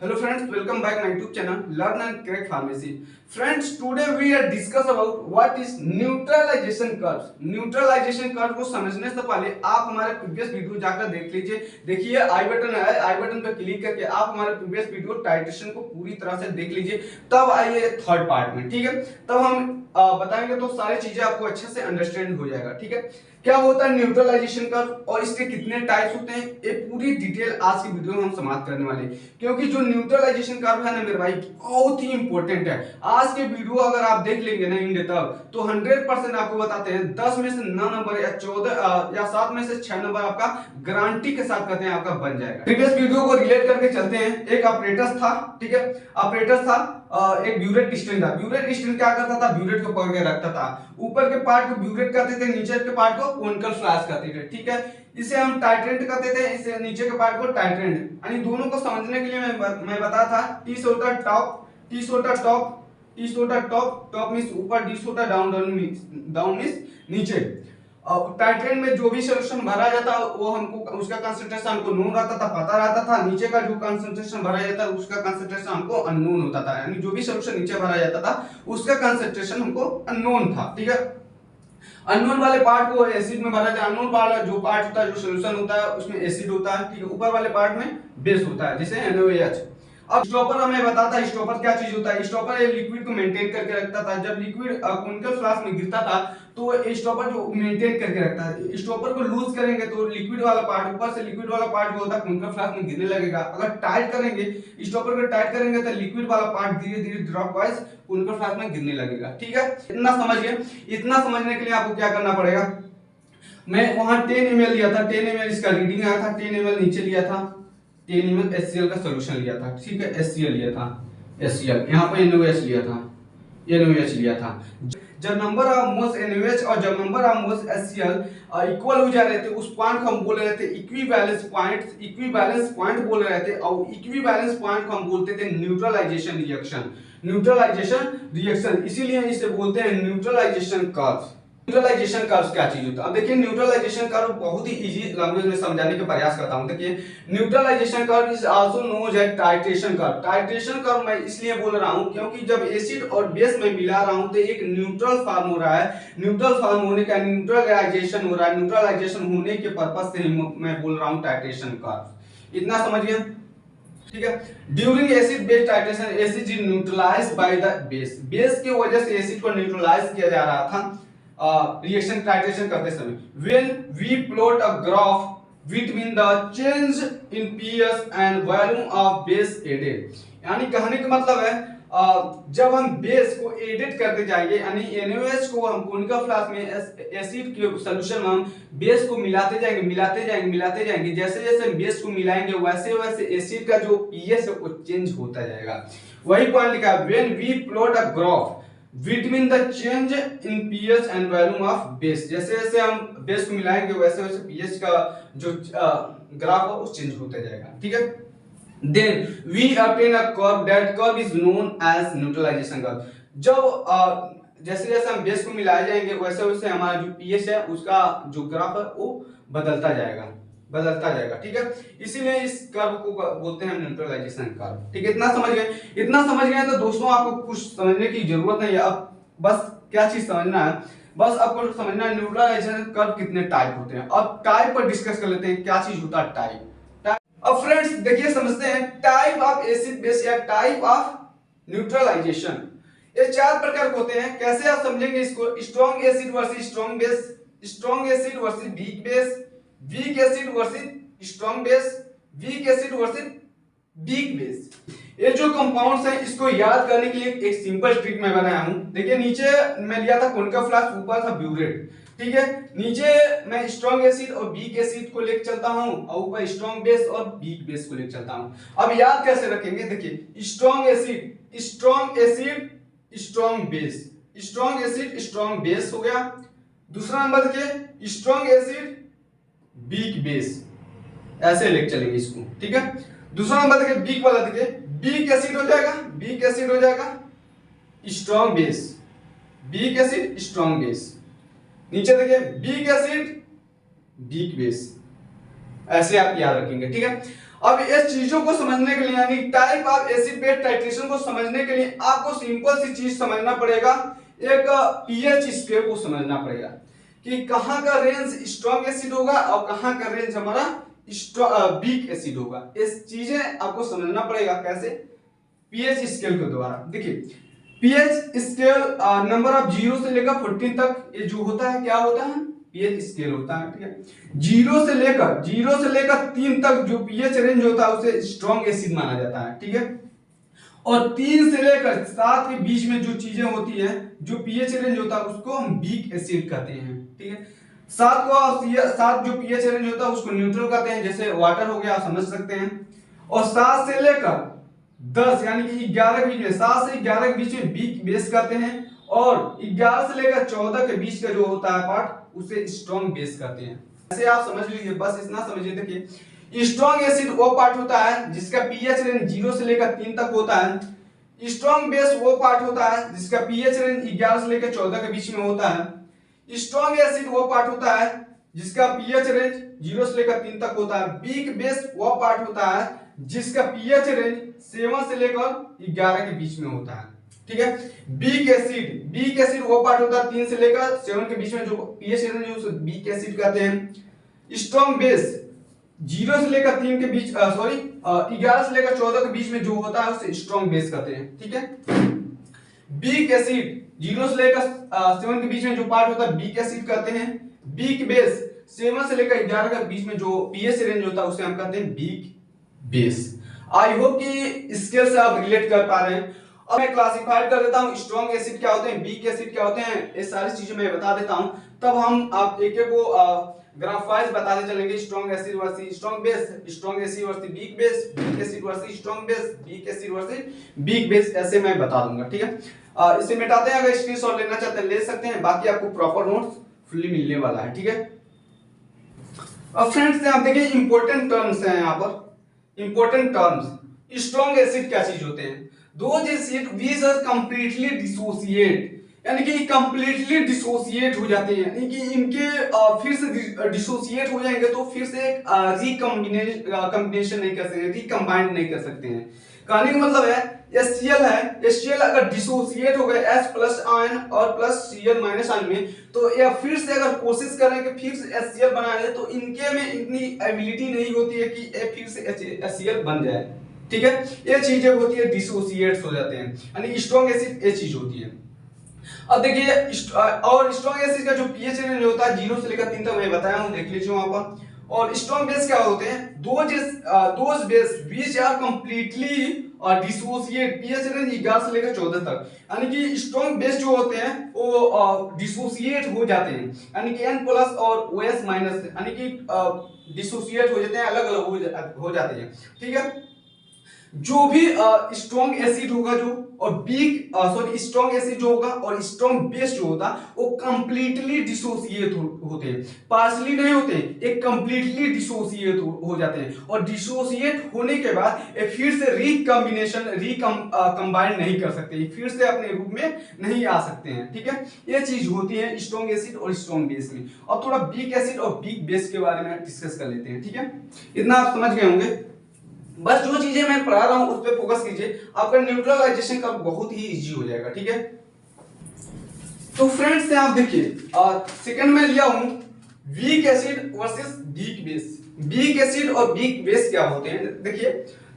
Hello friends, welcome back my YouTube channel Learn and Crack Pharmacy. Friends, today we are discuss about what is neutralization curves. Neutralization curve को समझने से पहले आप हमारे previous video जाकर देख लीजिए। देखिए आई बटन है, आई बटन पर क्लिक करके आप हमारे प्रीवियस वीडियो टाइट्रेशन को पूरी तरह से देख लीजिए। तब आइए थर्ड पार्ट में, ठीक है। तब हम बताएंगे तो सारी चीजें आपको अच्छे से अंडरस्टैंड हो जाएगा, ठीक है। क्या होता है न्यूट्रलाइजेशन कर्व और इसके कितने टाइप्स होते हैं, ये पूरी डिटेल आज की वीडियो में हम समाप्त करने वाले हैं। क्योंकि जो न्यूट्रलाइजेशन कर्व है ना मेरे भाई, बहुत ही इंपॉर्टेंट है। आज के वीडियो अगर आप देख लेंगे ना इन तब तो 100% आपको बताते हैं 10 में से 9 नंबर या 14 या 7 में से 6 नंबर आपका गारंटी के साथ कहते हैं आपका बन जाएगा। प्रीवियस वीडियो को रिलेट करके चलते हैं। एक ऑपरेटर्स था, ठीक है। ऑपरेटर्स था, एक ब्यूरेट स्टेन था। ब्यूरेट स्टेन क्या करता था, ब्यूरेट को पकड़ के रखता था। ऊपर के पार्ट को ब्यूरेट कहते थे, नीचे के पार्ट को कोनिकल फ्लैश कहते थे, ठीक है। इसे हम टाइट्रेंट कहते थे, इसे नीचे के पार्ट को टाइट्रेंट। यानी दोनों को समझने के लिए मैं बता था टी सोटा टॉप, टी सोटा टॉप, टी सोटा टॉप, टॉप मींस ऊपर, डी सोटा डाउन, डाउन मींस नीचे। और टाइट्रेंट में जो भी सॉल्यूशन भरा जाता वो हमको उसका कंसंट्रेशन हमको नोन रहता था, पता रहता था। नीचे का जो कंसंट्रेशन भरा जाता उसका कंसंट्रेशन हमको अननोन होता था। यानी जो भी सॉल्यूशन नीचे भरा जाता था उसका कंसंट्रेशन हमको अननोन था, ठीक है। अननोन वाले पार्ट को एसिड में भरा जाता है। अननोन वाला जो पार्ट होता है, जो सॉल्यूशन होता है उसमें एसिड होता है, ठीक है। ऊपर वाले पार्ट में बेस होता है, जैसे NaOH। अब स्टॉपर हमें बताता है स्टॉपर क्या चीज होता है। स्टॉपर ये लिक्विड को मेंटेन करके रखता था। जब लिक्विड कोनिकल फ्लास्क में गिरता था तो ये स्टॉपर जो मेंटेन करके रखता है। स्टॉपर को लूज करेंगे तो लिक्विड वाला पार्ट, ऊपर से लिक्विड वाला पार्ट जो होता है कोनिकल फ्लास्क में गिरने लगेगा। अगर टाइट करेंगे, स्टॉपर को टाइट करेंगे तो लिक्विड वाला पार्ट धीरे धीरे ड्रॉप वाइज कोनिकल फ्लास्क में गिरने लगेगा, ठीक है। इतना समझिए। इतना समझने के लिए आपको क्या करना पड़ेगा, मैं वहां 10 ml लिया था, 10 ml इसका रीडिंग आया था, 10 ml नीचे लिया था, 10 ml HCl का सॉल्यूशन लिया था, ठीक है। HCl लिया था, HCl यहाँ पे NaOH लिया था, NaOH लिया था। जब नंबर ऑफ मोल्स NaOH और जब number of moles HCl equal हो जा रहे थे उस पॉइंट को हम बोल रहे थे इक्विवेलेंस पॉइंट। इक्विवेलेंस पॉइंट बोल रहे थे और इक्विवेलेंस पॉइंट को हम बोलते थे न्यूट्रलाइजेशन रिएक्शन। न्यूट्रलाइजेशन रिएक्शन इसीलिए इसे बोलते हैं न्यूट्रलाइजेशन कर्व। न्यूट्रलाइजेशन कर्व क्या चीज होता है, अब देखिए न्यूट्रलाइजेशन कर्व बहुत ही इजी लैंग्वेज में समझाने का प्रयास करता हूं। देखिए neutralization curve is also known as titration curve. Titration curve मैं इसलिए बोल रहा हूं क्योंकि जब एसिड और बेस में मिला रहा हूं तो एक न्यूट्रल फॉर्म हो रहा है। न्यूट्रल फॉर्म होने का न्यूट्रलाइजेशन हो रहा है। न्यूट्रलाइजेशन होने के पर्पस से ही मैं बोल रहा हूं टाइट्रेशन कर्व। इतना समझिए, ठीक है। During acid base titration acid is neutralised by the base. Base की वजह से एसिड को न्यूट्रलाइज किया जा रहा था रिएक्शन टाइट्रेशन करते समय। When we plot a graph between the change in pH and volume of base added. यानी कहने का मतलब है जब हम बेस को एडिट करते जाएंगे, यानी NaOH को हम कोनिकल फ्लास्क में एसिड के सॉल्यूशन में हम बेस को मिलाते जाएंगे, मिलाते जाएंगे, मिलाते जाएंगे। जैसे जैसे बेस को मिलाएंगे वैसे वैसे एसिड का जो पीएच है वो चेंज होता जाएगा। वही पॉइंट लिखा है when we plot a graph between the change in pH and volume of base. जैसे जैसे हम बेस को मिलाएंगे वैसे वैसे पीएच का जो ग्राफ है वो चेंज होता जाएगा, ठीक है। Then we obtain a curve. That curve is known as neutralization curve. जब जैसे जैसे हम बेस को मिलाए जाएंगे वैसे वैसे हमारा जो पीएच है उसका जो ग्राफ है वो बदलता जाएगा, बदलता जाएगा, ठीक है। इसीलिए इस कर्व को बोलते हैं न्यूट्रलाइजेशन कर्व, ठीक है। इतना समझ गए। इतना समझ गए तो दोस्तों आपको कुछ समझने की जरूरत नहीं है। अब बस क्या चीज समझना है, बस आपको समझना है न्यूट्रलाइजेशन कर्व कितने टाइप होते हैं। अब टाइप पर डिस्कस कर लेते हैं, क्या चीज होता है टाइप। अब फ्रेंड्स देखिए समझते हैं टाइप ऑफ एसिड बेस या टाइप ऑफ न्यूट्रलाइजेशन। ये 4 प्रकार के होते हैं। कैसे आप समझेंगे इसको, strong acid versus strong base, strong acid versus weak base, weak acid versus strong base, weak acid versus weak base. ये जो कंपाउंड्स हैं इसको याद करने के लिए एक सिंपल ट्रिक मैं बनाया हूं। देखिए नीचे मैं लिया था कोनिकल फ्लास्क, ऊपर था ब्यूरेट, ठीक है। नीचे मैं स्ट्रॉन्ग एसिड और वीक एसिड को लेकर चलता हूं और ऊपर स्ट्रॉन्ग बेस और वीक बेस को लेकर चलता हूं। अब याद कैसे रखेंगे, देखिए strong acid, strong acid, strong base, strong acid, strong base हो गया। दूसरा नंबर देखिए स्ट्रॉन्ग एसिड, वीक बेस, ऐसे लेकर चलेंगे इसको, ठीक है। दूसरा नंबर देखिए वीक वाला, देखिए वीक एसिड हो जाएगा, वीक एसिड हो जाएगा, strong base, weak acid, strong base. नीचे देखिए वीक एसिड, वीक बेस, ऐसे आप याद रखेंगे, ठीक है। अब इस चीजों को समझने के लिए यानी type of acid base titration को समझने के लिए आपको सिंपल सी चीज समझना पड़ेगा, एक पीएच स्केल को समझना पड़ेगा कि कहाँ का रेंज स्ट्रॉन्ग एसिड होगा और कहाँ का रेंज हमारा वीक एसिड होगा। इस चीजें आपको समझना पड़ेगा कैसे, पीएच स्केल के द्वारा। देखिए पीएच स्केल नंबर ऑफ 0 से लेकर 14 तक ये जो होता है क्या होता है, पीएच स्केल होता है। ठीक है, 0 से लेकर 3 तक जो पीएच रेंज होता है उसे स्ट्रॉन्ग एसिड माना जाता है। ठीक है, और 3 से लेकर 7 के बीच में जो चीजें होती है जो पीएच रेंज होता है उसको हम वीक एसिड कहते हैं। ठीक है, 7 जो पीएच रेंज होता है उसको न्यूट्रल कहते हैं, जैसे वाटर हो गया, आप समझ सकते हैं। और 7 से लेकर 10 यानी कि 11 के बीच में, 7 से 11 के बीच में वीक बेस कहते हैं, और 11 से लेकर 14 के बीच का जो होता है पार्ट उसे स्ट्रॉन्ग बेस कहते हैं। ऐसे आप समझ लीजिए, बस इतना समझिए। देखिए स्ट्रॉन्ग एसिड वो पार्ट होता है जिसका पीएच रेंज 0 से लेकर 3 तक होता है। स्ट्रॉन्ग बेस वो पार्ट होता है जिसका पीएच रेंज 11 से लेकर 14 के बीच में होता है। स्ट्रॉन्ग एसिड वो पार्ट होता है जिसका पीएच रेंज 0 से लेकर 3 तक होता है। वीक बेस वो पार्ट होता है जिसका पीएच रेंज 7 से लेकर 11 के बीच में होता है। ठीक है, वीक एसिड वो पार्ट होता है 3 से लेकर 7 के बीच में जो पीएच रेंज है उसे वीक एसिड कहते हैं। स्ट्रॉन्ग बेस 0 से लेकर 3 के बीच 11 से लेकर 14 के बीच में जो होता है उसे स्ट्रॉन्ग बेस कहते हैं। ठीक है, वीक एसिड 0 से लेकर 7 के बीच में जो पार्ट होता है वीक एसिड कहते हैं। वीक बेस 7 से लेकर 11 के बीच में जो पीएच रेंज होता है उसे हम कहते हैं वीक बेस। आई होप कि स्केल से आप रिलेट कर पा रहे हैं। अब मैं क्लासिफाइड कर देता हूं, स्ट्रॉन्ग एसिड क्या होते हैं, वीक एसिड क्या होते हैं, ये सारी चीजें मैं बता देता हूं, तब हम आप एक एक को ग्राफ वाइज बताते चलेंगे। Strong acid versus strong base, strong acid versus weak base, weak acid versus strong base, weak acid versus weak base, ऐसे मैं बता दूंगा। ठीक है, इसे मिटाते हैं, अगर स्क्रीनशॉट लेना चाहते हैं ले सकते हैं, बाकी आपको प्रॉपर नोट्स फुल्ली मिलने वाला है। ठीक है, अब फ्रेंड्स आप देखिए इंपॉर्टेंट टर्म्स हैं यहाँ पर, इंपॉर्टेंट टर्म्स। स्ट्रॉन्ग एसिड क्या चीज होते हैं, those acid which are completely dissociate, यानी कि कंप्लीटली डिसोसिएट हो जाते हैं, यानी कि इनके फिर से डिसोसिएट हो जाएंगे तो फिर से एक रिकॉम्बिनेशन नहीं कर सकते, रिकम्बाइंड नहीं कर सकते हैं। कहने का मतलब है HCl है, HCl अगर डिसोसिएट हो गए H प्लस आयन और प्लस Cl माइनस आयन में, तो या फिर से अगर कोशिश करें कि फिर से HCl बनाए तो इनके में इतनी एबिलिटी नहीं होती है कि ये फिर से HCl बन जाए। ठीक है, ये चीजें होती है डिसोसिएट हो जाते हैं, यानी स्ट्रॉन्ग एसिड ये चीज होती है। अब देखिए और स्ट्रॉन्ग एसिड का जो पीएच रेंज होता है 0 से लेकर 3 तक मैं बताया हूं, देख लीजिए वहां पर। और स्ट्रॉन्ग बेस क्या होते हैं, those base which are completely dissociate, pH range 11 से लेकर 14 तक, यानी कि स्ट्रॉन्ग बेस जो होते हैं वो डिसोसिएट हो जाते हैं, यानी कि N प्लस और OS माइनस, यानी कि डिसोसिएट हो जाते हैं, अलग अलग हो जाते हैं। ठीक है, जो भी स्ट्रॉन्ग एसिड होगा जो और वीक स्ट्रॉन्ग एसिड जो होगा और स्ट्रॉन्ग बेस जो होता वो कंप्लीटली डिसोसिएट होते हैं, पार्शियली नहीं होते, एक कंप्लीटली डिसोसिएट हो जाते हैं। और डिसोसिएट होने के बाद ये फिर से कंबाइन नहीं कर सकते, फिर से अपने रूप में नहीं आ सकते हैं। ठीक है, ये चीज होती है स्ट्रॉन्ग एसिड और स्ट्रॉन्ग बेस में। अब थोड़ा वीक एसिड और वीक बेस के बारे में डिस्कस कर लेते हैं। ठीक है, इतना आप समझ गए होंगे, बस जो चीजें मैं पढ़ा रहा हूं उस पे फोकस कीजिए, आपका न्यूट्रलाइजेशन का बहुत ही इजी हो जाएगा। ठीक है, तो फ्रेंड्स से आप देखिए सेकंड में लिया हूं weak acid versus weak base. Weak acid और वीक बेस क्या होते हैं, देखिए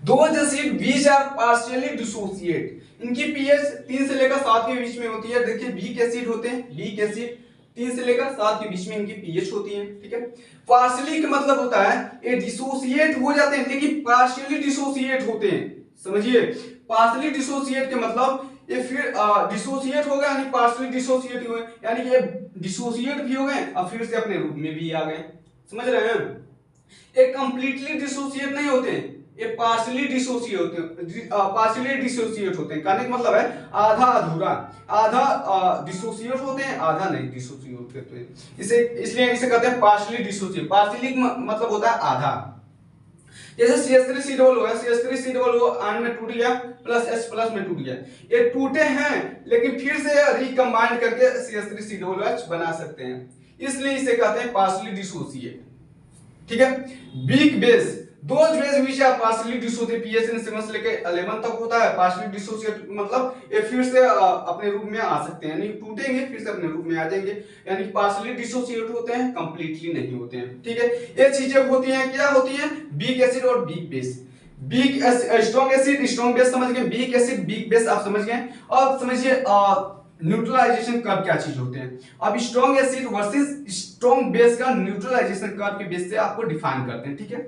those acid which are partially dissociate, इनकी पीएच 3 से लेकर 7 के बीच में होती है। देखिए वीक एसिड होते हैं, वीक एसिड 3 से लेकर 7 के बीच में इनकी पीएच होती है। ठीक है, पार्शियली का मतलब होता है ये डिसोसिएट हो जाते हैं लेकिन पार्शियली डिसोसिएट होते हैं, समझिए पार्शियली डिसोसिएट के मतलब ये फिर डिसोसिएट हो गए यानी पार्शियली डिसोसिएट हुए, यानी कि ये डिसोसिएट भी हो गए और फिर से अपने रूप में भी आ गए, समझ रहे हैं। ये कंप्लीटली डिसोसिएट नहीं होते, ये पार्शियली डिसोसिएट होते हैं, पार्शियली डिसोसिएट होते हैं। कहने का मतलब है आधा अधूरा, आधा डिसोसिएट होते हैं, आधा नहीं डिसोसिएट होते हैं, इसे इसलिए इसे कहते हैं पार्शियली डिसोसिएट। पार्शियली मतलब होता है आधा, जैसे CH3 डबल हुआ, CH3 डबल हुआ आयन में टूट गया प्लस H प्लस में टूट गया, ये टूटे हैं लेकिन फिर से रिकम्बाइंड करके CH3 डबल H बना सकते हैं, इसलिए इसे कहते हैं पार्शियली डिसोसिएट। ठीक है, weak base those base which are partially dissociate, pH in 7 से लेकर 11 तक होता है। पार्शियली डिसोसिएट मतलब ये फिर से अपने रूप में आ सकते हैं, यानी टूटेंगे फिर से अपने रूप में आ जाएंगे, यानी पार्शियली डिसोसिएट होते हैं, कंप्लीटली नहीं होते हैं। ठीक है, ये चीजें होती हैं, क्या होती हैं? वीक एसिड और weak base. Weak strong acid strong base समझ गए, वीक एसिड वीक बेस आप समझ गए। अब समझिए न्यूट्रलाइजेशन कर्व क्या चीज होते हैं। अब strong acid versus strong base का न्यूट्रलाइजेशन कर्व के बेस से आपको डिफाइन करते हैं। ठीक है,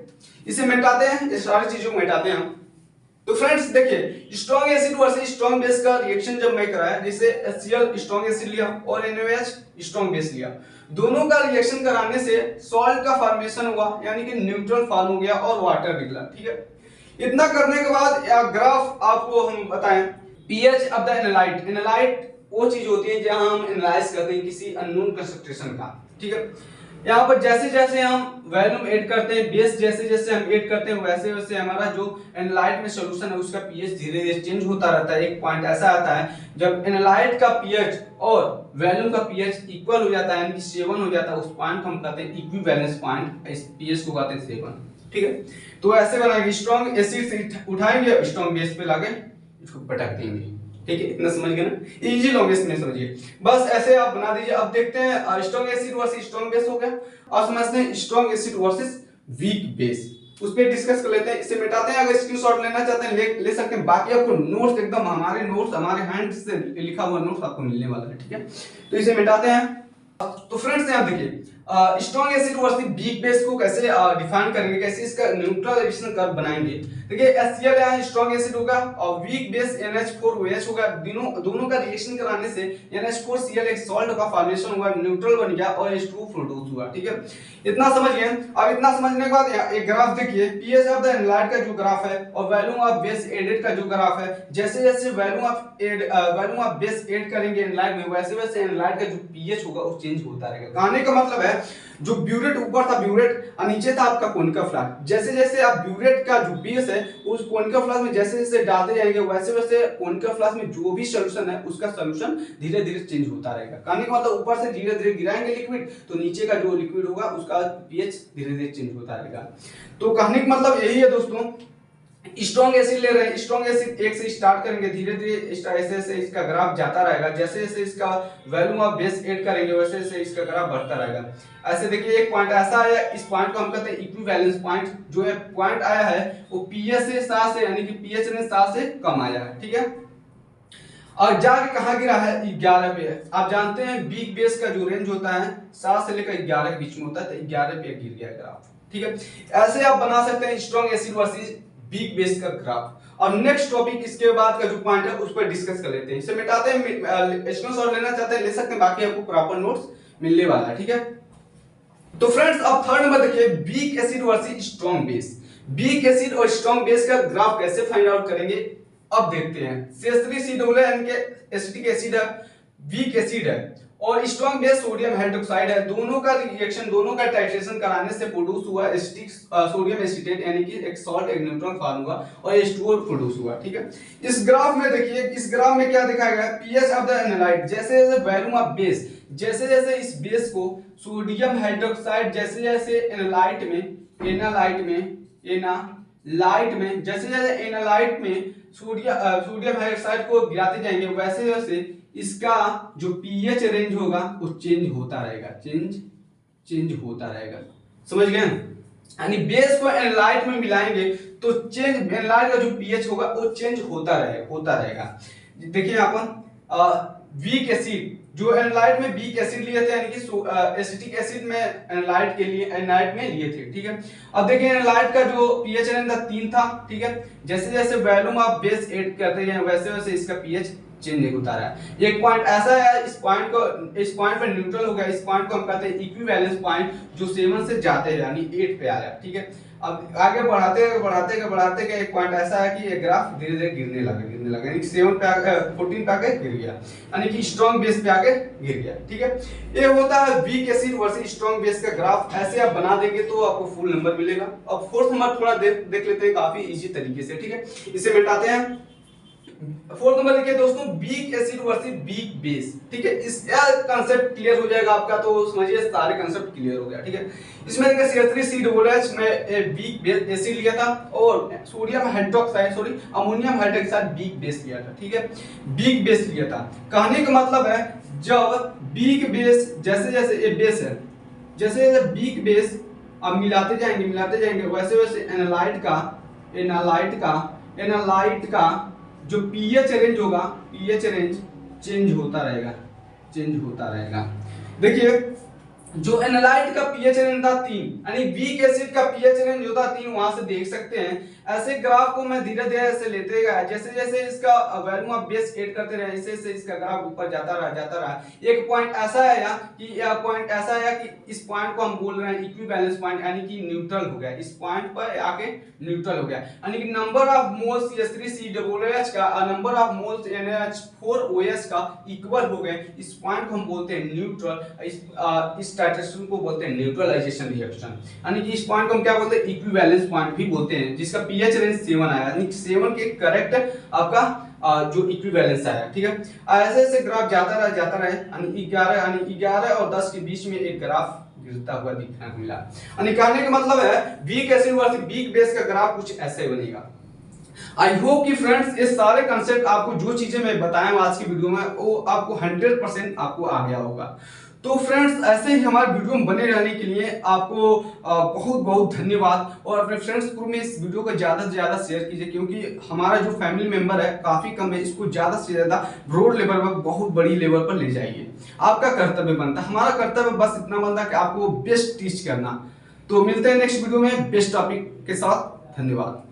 इसे मिटाते हैं, ये सारी चीजों को मिटाते हैं हम। तो फ्रेंड्स देखिए, strong acid versus strong base का रिएक्शन जब मैं कराया, जैसे HCl स्ट्रॉन्ग एसिड लिया और NaOH स्ट्रॉन्ग बेस लिया, दोनों का रिएक्शन कराने से सॉल्ट का फॉर्मेशन हुआ, यानी कि न्यूट्रल फॉर्म हो गया और वाटर निकला। ठीक है, इतना करने के बाद ग्राफ आपको हम बताएं, pH of the analyte. Analyte वो चीज होती है जहां हम एनालाइज करते हैं किसी अननोन कंसंट्रेशन का। ठीक है, यहाँ पर जैसे जैसे हम वॉल्यूम ऐड करते हैं, बेस जैसे जैसे हम ऐड करते हैं, वैसे वैसे हमारा जो एनालाइट में सॉल्यूशन है उसका पीएच धीरे धीरे चेंज होता रहता है। एक पॉइंट ऐसा आता है जब एनालाइट का पीएच और वॉल्यूम का पीएच इक्वल हो जाता है, यानी कि 7 हो जाता है, उस पॉइंट को हम कहते हैं इक्विवेलेंस पॉइंट, इस पीएच को कहते हैं 7। ठीक है, तो ऐसे बनाएंगे, स्ट्रॉन्ग एसिड से उठाएंगे, स्ट्रॉन्ग बेस पे लाके इसको पटक देंगे। ठीक है, इतना समझ गए ना, इजी लॉन्गेस्ट में समझिए, बस ऐसे आप बना दीजिए। अब देखते हैं strong acid versus strong base हो गया, और समझते हैं strong acid versus weak base, उस पे डिस्कस कर लेते हैं, इसे मिटाते हैं। अगर स्क्रीनशॉट लेना चाहते हैं ले सकते हैं, बाकी आपको नोट्स एकदम हमारे नोट्स, हमारे हैंड से लिखा हुआ नोट्स आपको मिलने वाला है। ठीक है, तो इसे मिटाते हैं। तो फ्रेंड्स यहाँ देखिए, strong acid versus weak base को कैसे डिफाइन करेंगे, कैसे इसका न्यूट्रलाइजेशन कर्व बनाएंगे। देखिए HCl यहाँ स्ट्रॉन्ग एसिड होगा और वीक बेस NH4OH होगा, दोनों का रिएक्शन कराने से NH4Cl एक सॉल्ट का फॉर्मेशन हुआ, न्यूट्रल बन गया और H2 प्रोड्यूस हुआ। ठीक है, इतना समझ गए। अब इतना समझने के बाद एक ग्राफ देखिए, पीएच ऑफ द एनालाइट का जो ग्राफ है और वॉल्यूम ऑफ बेस एडेड का जो ग्राफ है, जैसे जैसे वॉल्यूम ऑफ बेस ऐड करेंगे एनालाइट में, वैसे वैसे एनालाइट का जो पीएच होगा वो चेंज होता रहेगा। कहने का मतलब है, जो ब्यूरेट ऊपर था ब्यूरेट और नीचे था आपका कोनिका फ्लास्क, जैसे जैसे आप ब्यूरेट का जो बेस है उस कोनिका फ्लास्क में जैसे जैसे डालते जाएंगे, वैसे वैसे कोनिका फ्लास्क में जो भी सॉल्यूशन है उसका सॉल्यूशन धीरे धीरे चेंज होता रहेगा। कहने का मतलब ऊपर से धीरे धीरे गिराएंगे लिक्विड, तो नीचे का जो लिक्विड होगा उसका पीएच धीरे धीरे चेंज होता रहेगा। तो कहने का मतलब यही है दोस्तों, स्ट्रॉन्ग एसिड ले रहे हैं, स्ट्रॉन्ग एसिड एक से स्टार्ट करेंगे, धीरे धीरे ऐसे ऐसे इसका ग्राफ जाता रहेगा, जैसे जैसे इसका वॉल्यूम ऑफ बेस ऐड करेंगे वैसे वैसे इसका ग्राफ बढ़ता रहेगा। ऐसे देखिए, एक पॉइंट ऐसा आया, इस पॉइंट को हम कहते हैं इक्विवेलेंस पॉइंट। जो है पॉइंट आया है वो पीएच से 7 से, यानी कि पीएच ने 7 से कम आया है। ठीक है, और जाके कहां गिरा है? 11 पे। आप जानते हैं वीक बेस का जो रेंज होता है 7 से लेकर 11 के बीच में होता है, तो 11 पे गिर गया ग्राफ। ठीक है, ऐसे आप बना सकते हैं strong acid versus weak base का ग्राफ। और नेक्स्ट टॉपिक इसके बाद का जो पॉइंट है उस पर डिस्कस कर लेते हैं, इसे मिटाते हैं। स्क्रीनशॉट लेना चाहते हैं ले सकते हैं, बाकी आपको प्रॉपर नोट्स मिलने वाला है। ठीक है, तो फ्रेंड्स अब थर्ड नंबर देखिए, week acid versus strong base. Weak acid और स्ट्रॉन्ग बेस का ग्राफ कैसे फाइंड आउट करेंगे, अब देखते हैं। CH3COO के एसिटिक एसिड है, वीक एसिड है, और स्ट्रॉन्ग बेस सोडियम हाइड्रोक्साइड है। दोनों का रिएक्शन, दोनों का टाइट्रेशन कराने से प्रोड्यूस हुआ एसिटिक सोडियम एसीटेट, यानी कि एक सॉल्ट, एक न्यूट्रॉन फॉर्म हुआ और H2O प्रोड्यूस हुआ। ठीक है, इस ग्राफ में देखिए, इस ग्राफ में क्या दिखाया गया है, पीएच ऑफ द एनालाइट, जैसे जैसे वॉल्यूम ऑफ बेस, जैसे जैसे इस बेस को सोडियम हाइड्रोक्साइड, जैसे जैसे एनालाइट में जैसे जैसे एनालाइट में सोडियम हाइड्रोक्साइड को गिराते जाएंगे, वैसे वैसे इसका जो पीएच रेंज होगा वो चेंज होता रहेगा, चेंज होता रहेगा। समझ गए? यानी बेस को एनालाइट में मिलाएंगे तो एनालाइट का जो पीएच होगा वो चेंज होता रहेगा। देखिए यहाँ पर वीक एसिड, जो एनालाइट में वीक एसिड लिए थे, यानी कि एसिटिक एसिड में एनालाइट में लिए थे। ठीक है, अब देखिए एनालाइट का जो पीएच रेंज था 3 था। ठीक है, जैसे जैसे वॉल्यूम ऑफ बेस ऐड करते हैं वैसे वैसे इसका पीएच चेंज होता रहा है। एक पॉइंट ऐसा है, इस पॉइंट पर न्यूट्रल हो गया, इस पॉइंट को हम कहते हैं इक्विवेलेंस पॉइंट, जो 7 से जाते हैं यानी 8 पे आया। ठीक है, अब आगे बढ़ाते गए एक पॉइंट ऐसा है कि ये ग्राफ धीरे धीरे गिरने लगा, यानी 7 पे आके 14 पे आके गिर गया, यानी कि स्ट्रॉन्ग बेस पे आके गिर गया। ठीक है, ये होता है week acid versus strong base का ग्राफ। ऐसे आप बना देंगे तो आपको फुल नंबर मिलेगा। अब फोर्थ नंबर थोड़ा देख लेते हैं काफी इजी तरीके से। ठीक है, इसे मिटाते हैं। फोर्थ नंबर देखिए दोस्तों, week acid versus weak base. ठीक है, इस कंसेप्ट क्लियर हो जाएगा आपका, तो समझिए सारे कंसेप्ट क्लियर हो गया। ठीक है, इसमें देखिए CH3COOH में वीक बेस एसिड लिया था और सोडियम हाइड्रोक्साइड अमोनियम हाइड्रोक्साइड के साथ वीक बेस लिया था। ठीक है, वीक बेस लिया था। कहने का मतलब है जब वीक बेस जैसे जैसे ये बेस है, जैसे जैसे वीक बेस अब मिलाते जाएंगे वैसे वैसे एनालाइट का जो पीएच रेंज होगा, पीएच रेंज चेंज होता रहेगा। देखिए जो एनालाइट का पीएच रेंज था 3, यानी वीक एसिड का पीएच रेंज होता 3, वहां से देख सकते हैं। ऐसे ग्राफ को मैं धीरे धीरे ऐसे लेते गया, जैसे जैसे इसका वैल्यू ऑफ बेस ऐड करते रहे, ऐसे ऐसे इसका ग्राफ ऊपर जाता रहा। एक पॉइंट ऐसा आया कि इस पॉइंट को हम बोल रहे हैं इक्विवेलेंस पॉइंट, यानी कि न्यूट्रल हो गया। इस पॉइंट पर आके न्यूट्रल हो गया, यानी कि नंबर ऑफ मोल्स CH3COOH का और नंबर ऑफ मोल्स NH4OH का इक्वल हो गए। इस पॉइंट को हम बोलते हैं न्यूट्रल। इस स्टैटिस्टिक्स को बोलते हैं न्यूट्रलाइजेशन रिएक्शन, यानी कि इस पॉइंट को हम क्या बोलते हैं, इक्विवेलेंस पॉइंट भी बोलते हैं, जिसका पीएच रेंज 7 आया, यानी 7 के करेक्ट आपका जो इक्विवेलेंस आया। ठीक है, ऐसे ऐसे ग्राफ जाता रहा, यानी 11 और 10 के बीच में एक ग्राफ गिरता हुआ दिखने को मिला। यानी कहने का मतलब है week acid versus weak base का ग्राफ कुछ ऐसे बनेगा। आई होप कि फ्रेंड्स ये सारे कंसेप्ट आपको, जो चीजें मैं बताया हूं आज की वीडियो में, वो आपको 100% आपको आ गया होगा। तो फ्रेंड्स ऐसे ही हमारे वीडियो में बने रहने के लिए आपको बहुत बहुत धन्यवाद, और अपने फ्रेंड्स ग्रुप में इस वीडियो को ज्यादा से ज्यादा शेयर कीजिए, क्योंकि हमारा जो फैमिली मेंबर है काफी कम है, इसको ज्यादा से ज्यादा ब्रॉड लेवल पर, बहुत बड़ी लेवल पर ले जाइए। आपका कर्तव्य बनता है, हमारा कर्तव्य बस इतना बनता है कि आपको बेस्ट टीच करना। तो मिलते हैं नेक्स्ट वीडियो में बेस्ट टॉपिक के साथ। धन्यवाद।